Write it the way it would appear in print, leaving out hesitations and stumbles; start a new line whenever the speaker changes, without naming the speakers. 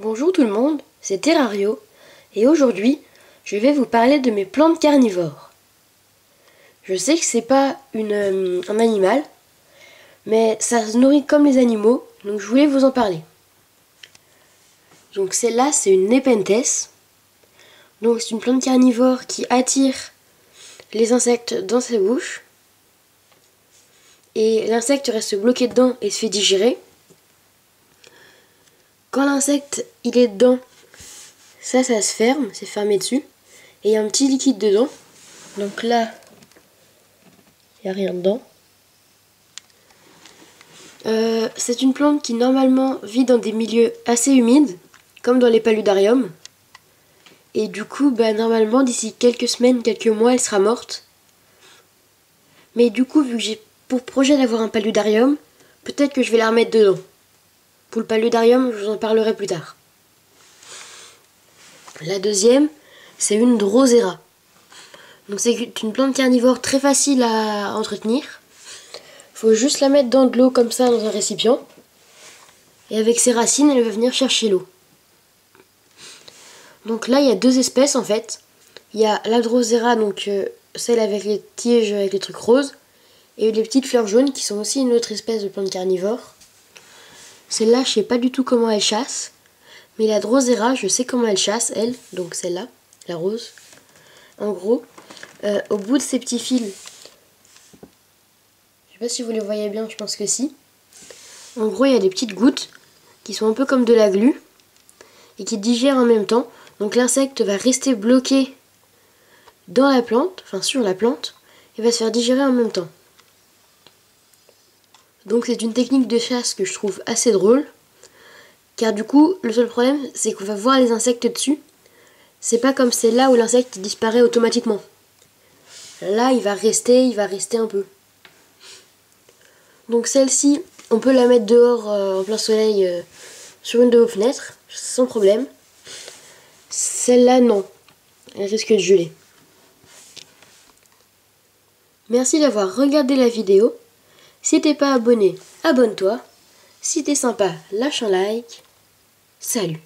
Bonjour tout le monde, c'est Terrario et aujourd'hui je vais vous parler de mes plantes carnivores. Je sais que c'est pas un animal, mais ça se nourrit comme les animaux, donc je voulais vous en parler. Donc celle-là c'est une Nepenthes, donc c'est une plante carnivore qui attire les insectes dans sa bouche et l'insecte reste bloqué dedans et se fait digérer. Quand l'insecte il est dedans, ça se ferme, c'est fermé dessus. Et il y a un petit liquide dedans. Donc là, il n'y a rien dedans. C'est une plante qui normalement vit dans des milieux assez humides, comme dans les paludariums. Et du coup, normalement, d'ici quelques semaines, quelques mois, elle sera morte. Mais du coup, vu que j'ai pour projet d'avoir un paludarium, peut-être que je vais la remettre dedans. Pour le paludarium, je vous en parlerai plus tard. La deuxième, c'est une Drosera. Donc c'est une plante carnivore très facile à entretenir. Il faut juste la mettre dans de l'eau comme ça dans un récipient. Et avec ses racines, elle va venir chercher l'eau. Donc là, il y a deux espèces en fait. Il y a la Drosera, donc celle avec les tiges avec les trucs roses. Et les petites fleurs jaunes qui sont aussi une autre espèce de plante carnivore. Celle-là, je sais pas du tout comment elle chasse. Mais la Drosera, je sais comment elle chasse, elle. Donc celle-là, la rose. En gros, au bout de ces petits fils, je sais pas si vous les voyez bien, je pense que si. En gros, il y a des petites gouttes qui sont un peu comme de la glu et qui digèrent en même temps. Donc l'insecte va rester bloqué dans la plante, enfin sur la plante, et va se faire digérer en même temps. Donc c'est une technique de chasse que je trouve assez drôle, car du coup, le seul problème, c'est qu'on va voir les insectes dessus. C'est pas comme celle-là où l'insecte disparaît automatiquement. Là, il va rester un peu. Donc celle-ci, on peut la mettre dehors en plein soleil sur une de vos fenêtres, sans problème. Celle-là, non. Elle risque de geler. Merci d'avoir regardé la vidéo. Si t'es pas abonné, abonne-toi. Si t'es sympa, lâche un like. Salut!